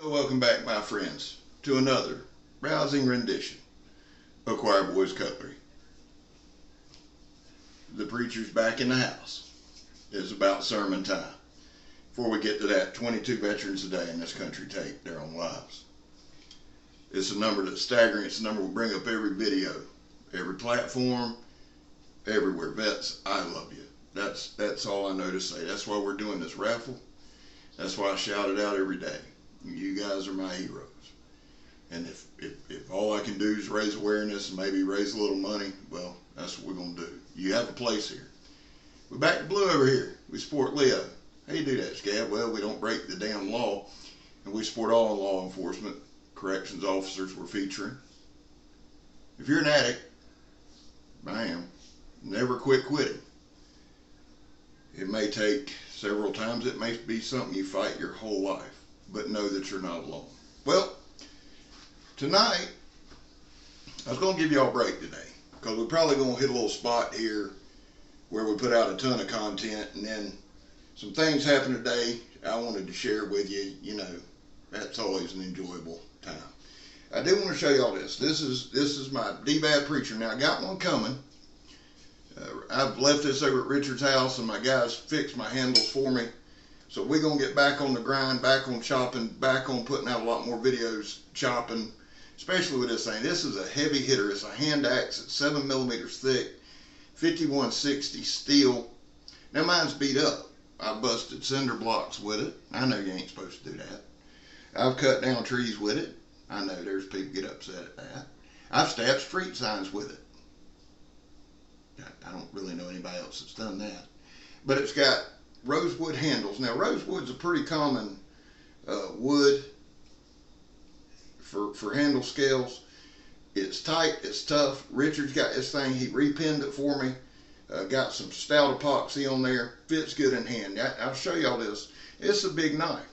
Welcome back, my friends, to another rousing rendition of Choir Boys Cutlery. The preacher's back in the house. It's about sermon time. Before we get to that, 22 veterans a day in this country take their own lives. It's a number that's staggering. It's a number we bring up every video, every platform, everywhere. Vets, I love you. That's all I know to say. That's why we're doing this raffle. That's why I shout it out every day. You guys are my heroes. And if all I can do is raise awareness and maybe raise a little money, well, that's what we're going to do. You have a place here. We're back to blue over here. We support Leo. How you do that, Scab? Well, we don't break the damn law, and we support all law enforcement, corrections officers we're featuring. If you're an addict, I am, never quit quitting. It may take several times. It may be something you fight your whole life. But know that you're not alone. Well, tonight, I was going to give y'all a break today, because we're probably going to hit a little spot here where we put out a ton of content, and then some things happened today I wanted to share with you. You know, that's always an enjoyable time. I do want to show y'all this. This is my D-Bad preacher. Now, I got one coming. I've left this over at Richard's house, and my guys fixed my handles for me. So we're going to get back on the grind, back on chopping, back on putting out a lot more videos chopping, especially with this thing. This is a heavy hitter. It's a hand axe. It's 7 millimeters thick, 5160 steel. Now mine's beat up. I busted cinder blocks with it. I know you ain't supposed to do that. I've cut down trees with it. I know there's people get upset at that. I've stabbed street signs with it. I don't really know anybody else that's done that. But it's got rosewood handles. Now, rosewood's a pretty common wood for handle scales. It's tight, it's tough. Richard's got this thing, he repinned it for me. Got some stout epoxy on there. Fits good in hand. I'll show y'all this. It's a big knife.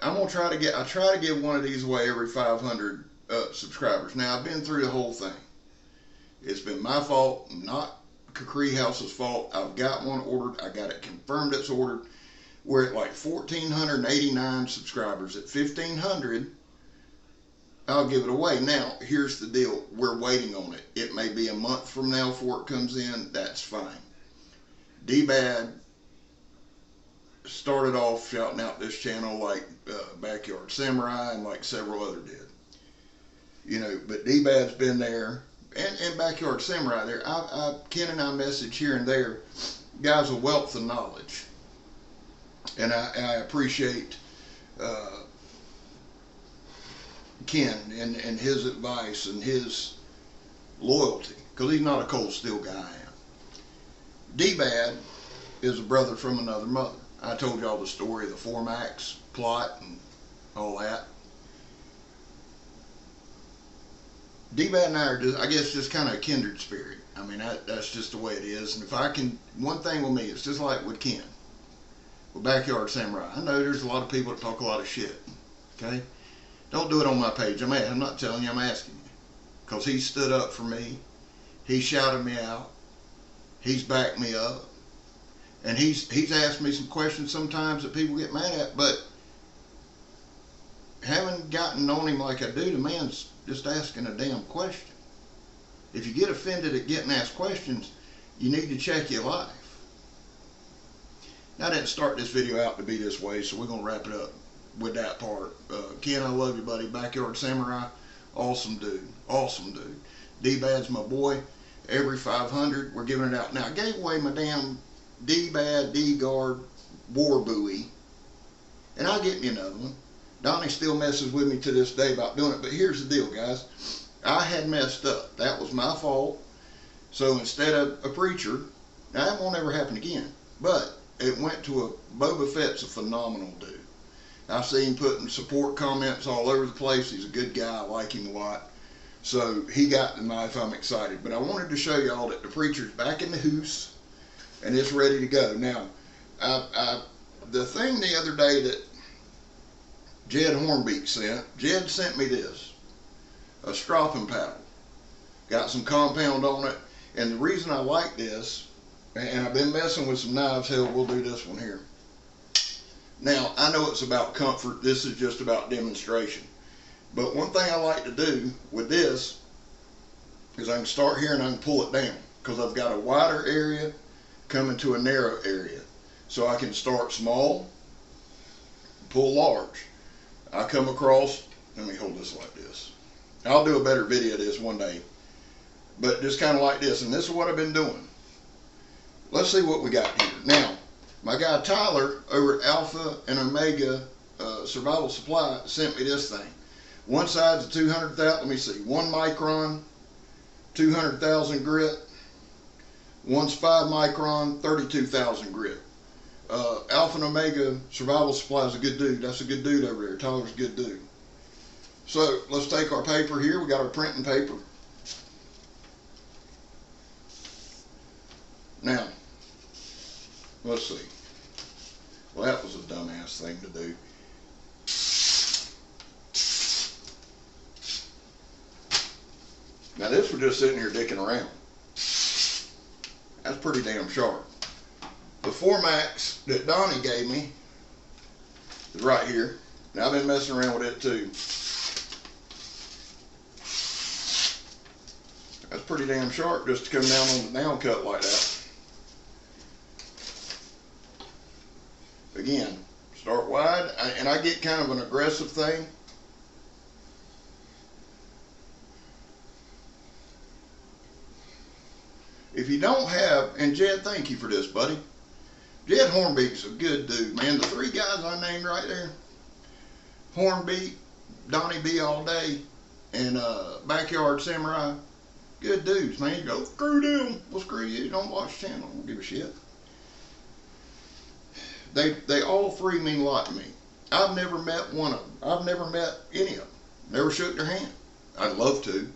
I'm gonna try to give one of these away every 500 subscribers. Now, I've been through the whole thing. It's been my fault, not Cree House's fault. I've got one ordered. I got it confirmed it's ordered. We're at like 1,489 subscribers. At 1,500, I'll give it away. Now, here's the deal. We're waiting on it. It may be a month from now before it comes in. That's fine. D-Bad started off shouting out this channel like Backyard Samurai and like several other did. You know, but D-Bad's been there. And Backyard Samurai there. Ken and I message here and there. Guy's a wealth of knowledge. And I appreciate Ken and his advice and his loyalty. Because he's not a cold steel guy I am. D-Bad is a brother from another mother. I told y'all the story of the Formax plot and all that. D-Bad and I are just, I guess, just kind of a kindred spirit. I mean, that's just the way it is. And if I can, one thing with me, it's just like with Ken, with Backyard Samurai. I know there's a lot of people that talk a lot of shit, okay? Don't do it on my page. I'm not telling you, I'm asking you. Because he stood up for me. He shouted me out. He's backed me up. And he's asked me some questions sometimes that people get mad at, but haven't gotten on him like I do, the man's just asking a damn question. If you get offended at getting asked questions, you need to check your life. Now, I didn't start this video out to be this way, so we're going to wrap it up with that part. Ken, I love you, buddy. Backyard Samurai, awesome dude. Awesome dude. D-Bad's my boy. Every 500, we're giving it out. Now, I gave away my damn D-Bad D-Guard war buoy, and I'll get me another one. Donnie still messes with me to this day about doing it, but here's the deal, guys. I had messed up. That was my fault. So instead of a preacher, now that won't ever happen again, but it went to a, Boba Fett's a phenomenal dude. I see him putting support comments all over the place. He's a good guy. I like him a lot. So he got the knife. I'm excited. But I wanted to show y'all that the preacher's back in the hoose, and it's ready to go. Now, the thing the other day that Jed Hornbeak sent. Jed sent me this, a stropping paddle. Got some compound on it, and the reason I like this, and I've been messing with some knives, hell, we'll do this one here. Now, I know it's about comfort. This is just about demonstration. But one thing I like to do with this is I can start here and I can pull it down because I've got a wider area coming to a narrow area. So I can start small, pull large. I come across, let me hold this like this. I'll do a better video of this one day. But just kind of like this, and this is what I've been doing. Let's see what we got here. Now, my guy Tyler over at Alpha and Omega Survival Supply sent me this thing. One side's a 200,000, let me see, 1 micron, 200,000 grit. One's 5 micron, 32,000 grit. Alpha and Omega Survival Supply is a good dude. That's a good dude over there. Tyler's a good dude. So let's take our paper here. We got our printing paper. Now, let's see. Well, that was a dumbass thing to do. Now this was just sitting here dicking around. That's pretty damn sharp. The 4max that Donnie gave me is right here. Now I've been messing around with it too. That's pretty damn sharp just to come down on the down cut like that. Again, start wide, and I get kind of an aggressive thing. If you don't have, and Jed, thank you for this, buddy. Jed Hornbeak's a good dude, man. The 3 guys I named right there, Hornbeak, Donnie B all day, and Backyard Samurai, good dudes, man. You go, screw them. Well, screw you. Don't watch the channel. I don't give a shit. They all 3 mean a lot to me. I've never met one of them. I've never met any of them. Never shook their hand. I'd love to.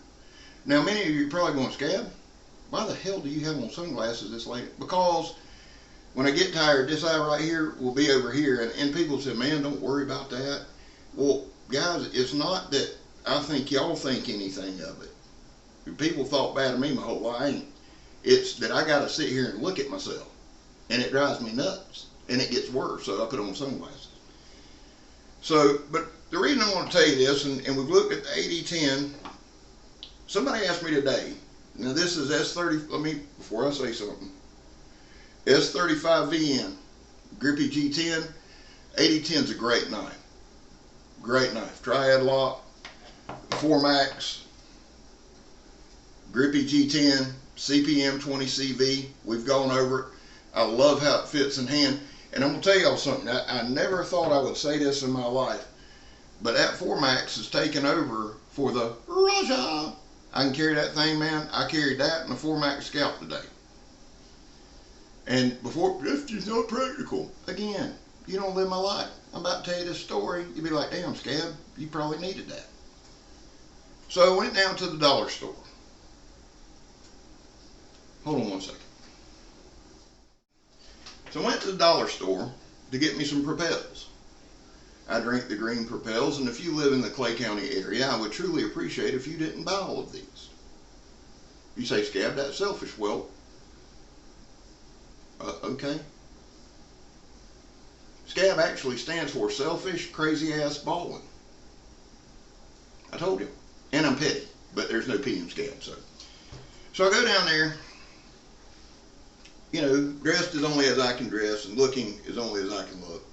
Now, many of you are probably going, Scab, why the hell do you have on sunglasses this late? Because when I get tired, this eye right here will be over here. And people say, man, don't worry about that. Well, guys, it's not that I think y'all think anything of it. People thought bad of me my whole life. I ain't. It's that I got to sit here and look at myself. And it drives me nuts. And it gets worse, so I put on sunglasses. So, but the reason I want to tell you this, and we've looked at the 8010. Somebody asked me today, now this is S30, let me, before I say something, S35VN, Grippy G10, 8010's a great knife. Great knife. Triad lock, 4max, Grippy G10, CPM 20CV. We've gone over it. I love how it fits in hand. And I'm going to tell y'all something. I never thought I would say this in my life, but that 4max is taking over for the Raja. I can carry that thing, man. I carried that and a 4max Scout today. And before, it's just not practical. Again, you don't live my life. I'm about to tell you this story. You'd be like, damn, Scab, you probably needed that. So I went down to the dollar store. Hold on one second. So I went to the dollar store to get me some Propels. I drink the green Propels, and if you live in the Clay County area, I would truly appreciate if you didn't buy all of these. You say, Scab, that's selfish. Well, okay. Scab actually stands for selfish, crazy ass balling. I told you. And I'm petty, but there's no P in Scab, so I go down there. You know, dressed as only as I can dress and looking as only as I can look.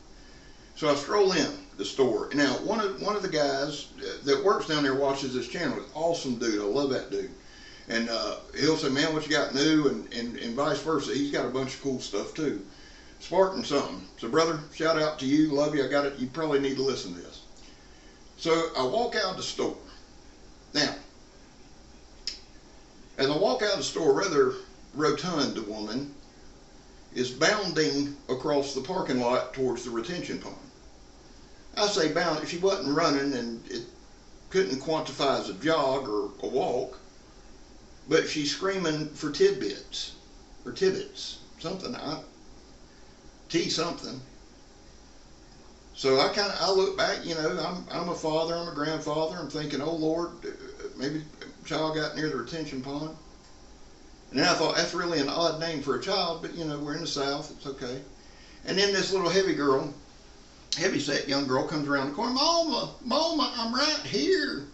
So I stroll in the store. Now, one of the guys that works down there watches this channel. An awesome dude. I love that dude. And he'll say, man, what you got new? And vice versa. He's got a bunch of cool stuff too. Sparking something. So, brother, shout out to you. Love you. I got it. You probably need to listen to this. So I walk out the store. Now, as I walk out the store, rather rotund woman is bounding across the parking lot towards the retention pond. I say bound, she wasn't running, and it couldn't quantify as a jog or a walk, but she's screaming for tidbits, or Tibits, something, T something. So I look back, you know, I'm a father, I'm a grandfather, I'm thinking, oh Lord, maybe a child got near the retention pond. And then I thought, that's really an odd name for a child, but you know, we're in the South, it's okay. And then this little heavy girl heavyset young girl comes around the corner. Mama, Mama, I'm right here.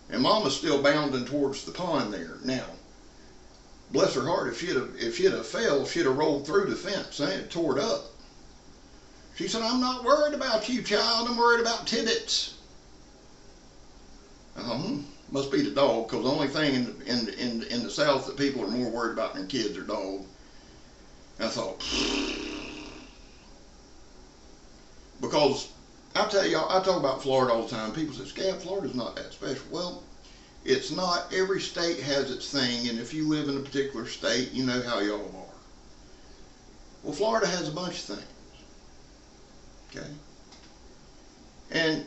And Mama's still bounding towards the pond there. Now, bless her heart, if she'd have fell, she'd have rolled through the fence and tore it up. She said, I'm not worried about you, child. I'm worried about Tibits. Must be the dog, because the only thing in the South that people are more worried about than their kids are dogs. I thought, because I tell y'all, I talk about Florida all the time. People say, Scab, Florida's not that special. Well, it's not. Every state has its thing, and if you live in a particular state, you know how y'all are. Well, Florida has a bunch of things. Okay? And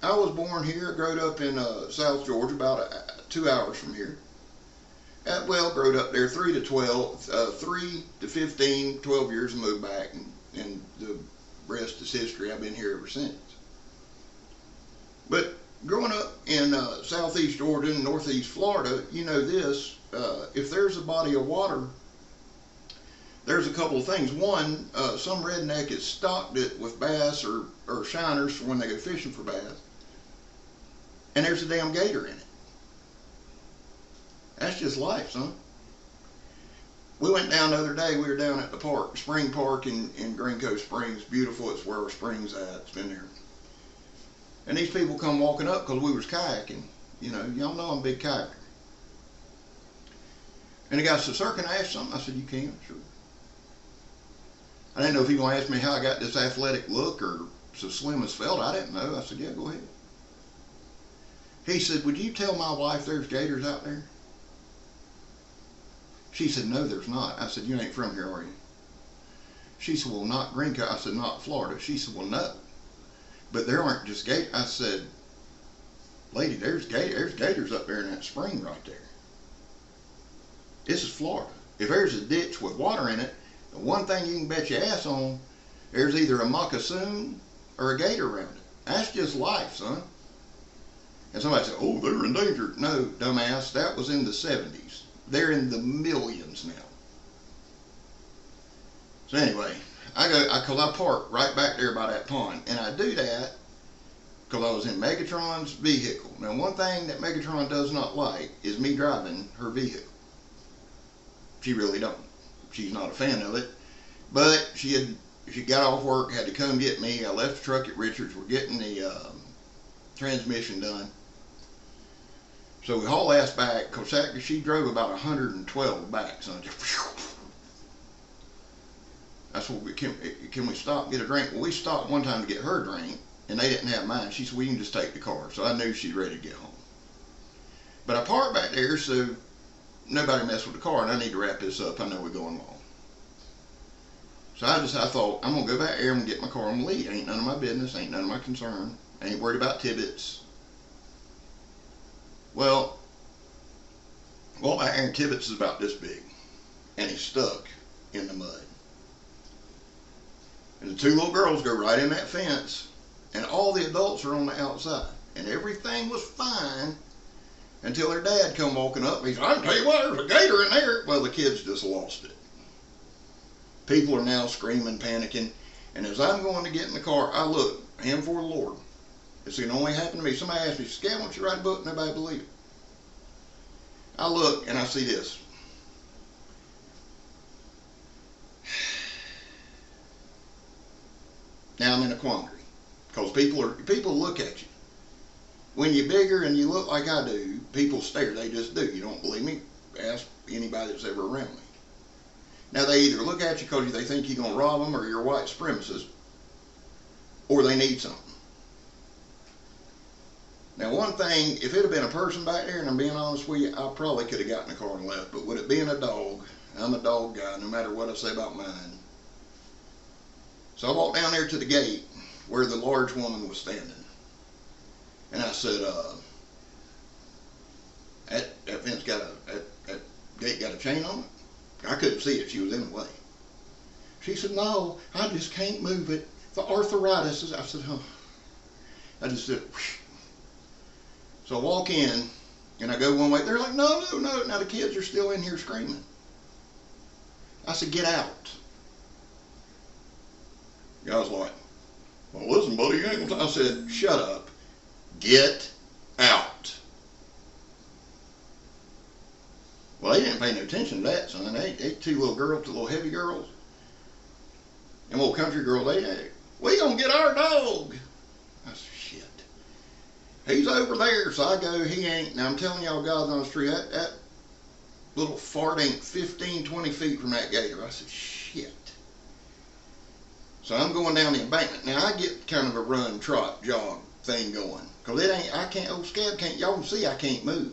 I was born here, growed up in South Georgia, about 2 hours from here. Well, growed up there, 3 to 15, 12 years and moved back, and the rest is history. I've been here ever since. But growing up in southeast Georgia and northeast Florida, you know this, if there's a body of water, there's a couple of things. One, some redneck has stocked it with bass or shiners for when they go fishing for bass, and there's a damn gator in it. That's just life, son. We went down the other day. We were down at the park, Spring Park in Green Cove Springs. Beautiful. It's where our spring's at. It's been there. And these people come walking up because we was kayaking. You know, y'all know I'm a big kayaker. And the guy said, sir, can I ask something? I said, you can, sure. I didn't know if he was going to ask me how I got this athletic look or so slim as felt. I didn't know. I said, yeah, go ahead. He said, would you tell my wife there's gators out there? She said, no, there's not. I said, you ain't from here, are you? She said, well, not Green Cove. I said, not Florida. She said, well, no. But there aren't just gators. I said, lady, there's gators up there in that spring right there. This is Florida. If there's a ditch with water in it, the one thing you can bet your ass on, there's either a moccasin or a gator around it. That's just life, son. And somebody said, oh, they're endangered. No, dumbass, that was in the 70s. They're in the millions now. So anyway, because I park right back there by that pond, and I do that because I was in Megatron's vehicle. Now, one thing that Megatron does not like is me driving her vehicle. She really don't. She's not a fan of it. But she got off work, had to come get me. I left the truck at Richards. We're getting the transmission done. So we haul ass back, because she drove about 112 back. So that's what can we stop and get a drink? Well, we stopped one time to get her a drink, and they didn't have mine. She said, well, you can just take the car. So I knew she's ready to get home. But I parked back there so nobody messed with the car, and I need to wrap this up. I know we're going long. So I thought, I'm going to go back there and get my car and leave. Ain't none of my business, ain't none of my concern. I ain't worried about Tibits. Well, my Aaron Tibits is about this big, and he's stuck in the mud. And the two little girls go right in that fence, and all the adults are on the outside. And everything was fine until their dad come walking up, and he said, I can tell you what, there's a gator in there. Well, the kids just lost it. People are now screaming, panicking, and as I'm going to get in the car, I look, hand for the Lord. It's going to only happen to me. Somebody asked me, Scab, why don't you write a book? Nobody believed it. I look and I see this. Now I'm in a quandary, because people look at you. When you're bigger and you look like I do, people stare. They just do. You don't believe me? Ask anybody that's ever around me. Now they either look at you because they think you're going to rob them or you're a white supremacist, or they need something. Now one thing, if it had been a person back there, and I'm being honest with you, I probably could have gotten in the car and left. But with it being a dog, I'm a dog guy, no matter what I say about mine. So I walked down there to the gate where the large woman was standing. And I said, that fence got that gate got a chain on it? I couldn't see it, she was in the way. She said, no, I just can't move it. The arthritis is, I said, oh. I just said, whoosh. So I walk in, and I go one way. They're like, no, no, no. Now the kids are still in here screaming. I said, get out. I was like, Well, listen, buddy, you ain't gonna. I said, shut up. Get out. Well, they didn't pay no attention to that, son. They two little girls, two little heavy girls. Them little country girls, we gonna get our dog. I said, shit. He's over there, so I go, he ain't. Now I'm telling y'all, guys on the street, that little fart ain't 15, 20 feet from that gator. I said, shit. So I'm going down the embankment. Now I get kind of a run, trot, jog thing going. Cause it ain't, I can't, old scab can't, y'all can see I can't move.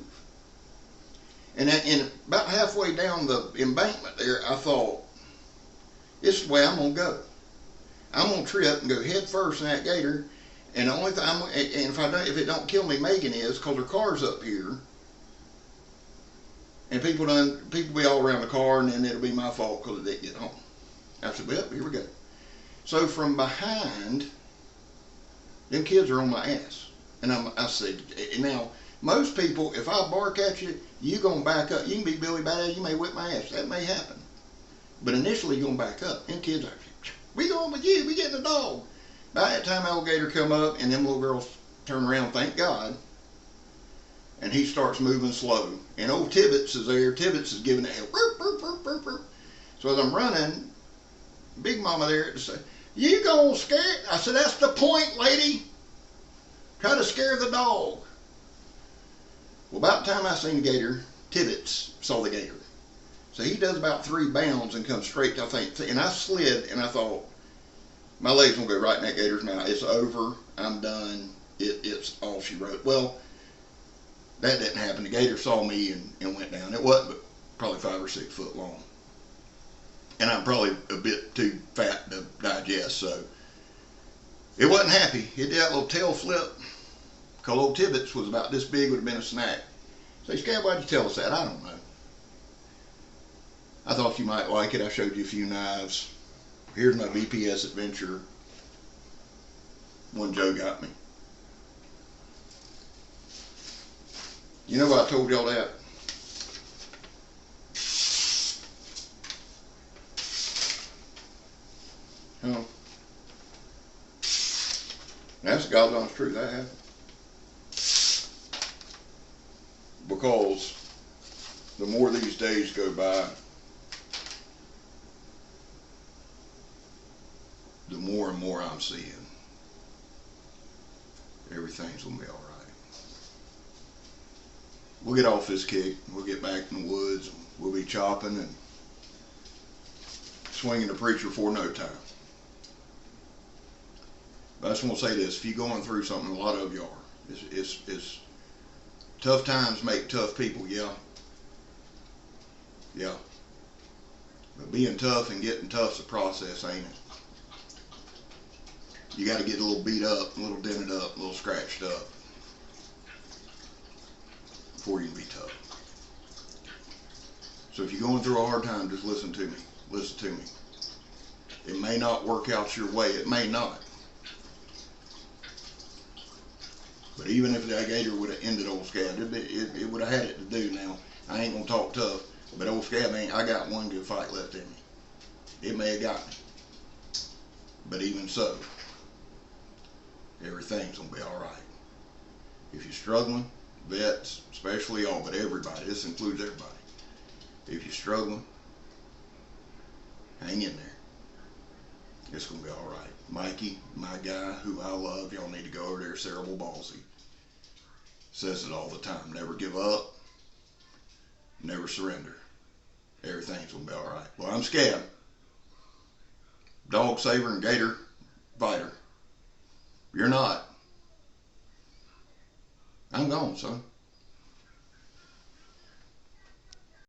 And about halfway down the embankment there, I thought, this is the way I'm gonna go. I'm gonna trip and go head first in that gator. And the only thing, and if it don't kill me, Megan is, cause her car's up here. And people be all around the car, and then it'll be my fault because it didn't get home. I said, well, here we go. So from behind, them kids are on my ass. And I said, now, most people, if I bark at you, you gonna back up. You can be Billy Bad, you may whip my ass. That may happen. But initially, you're gonna back up. Them kids are, we going with you, we getting the dog. By that time, alligator come up, and them little girls turn around, thank God. And he starts moving slow. And old Tibits is there. Tibits is giving it a so as I'm running, Big Mama there to say, you gonna scare? I said, that's the point, lady. Try to scare the dog. Well, about the time I seen the gator, Tibits saw the gator. So he does about 3 bounds and comes straight to, I think, and I slid, and I thought, my leg's gonna go right in that gator's mouth. It's over. I'm done. It's all she wrote. Well, that didn't happen. The gator saw me and went down. It wasn't but probably 5 or 6 foot long. And I'm probably a bit too fat to digest, so it wasn't happy. It did that little tail flip. Because old Tibits was about this big, would have been a snack. Say, Scab, why'd you tell us that? I don't know. I thought you might like it. I showed you a few knives. Here's my BPS adventure. One Joe got me. You know why I told y'all that? Huh? That's the God's honest truth. That happened. Because the more these days go by, the more and more I'm seeing everything's gonna be all right. We'll get off this kick. We'll get back in the woods. We'll be chopping and swinging the preacher for no time. But I just want to say this: if you're going through something, a lot of you are. It's tough times make tough people. Yeah. But being tough and getting tough's a process, ain't it? You got to get a little beat up, a little dented up, a little scratched up before you can be tough. So if you're going through a hard time, just listen to me. Listen to me. It may not work out your way. It may not. But even if that gator would have ended old Scab, it would have had it to do now. I ain't going to talk tough, but old Scab I got one good fight left in me. It may have got me. But even so, everything's going to be all right. If you're struggling, vets, especially y'all, but everybody, this includes everybody. If you're struggling, hang in there. It's going to be all right. Mikey, my guy, who I love, y'all need to go over there, cerebral palsy. Says it all the time. Never give up. Never surrender. Everything's going to be all right. Well, I'm Scab. Dog saver and gator fighter. You're not. I'm gone, son.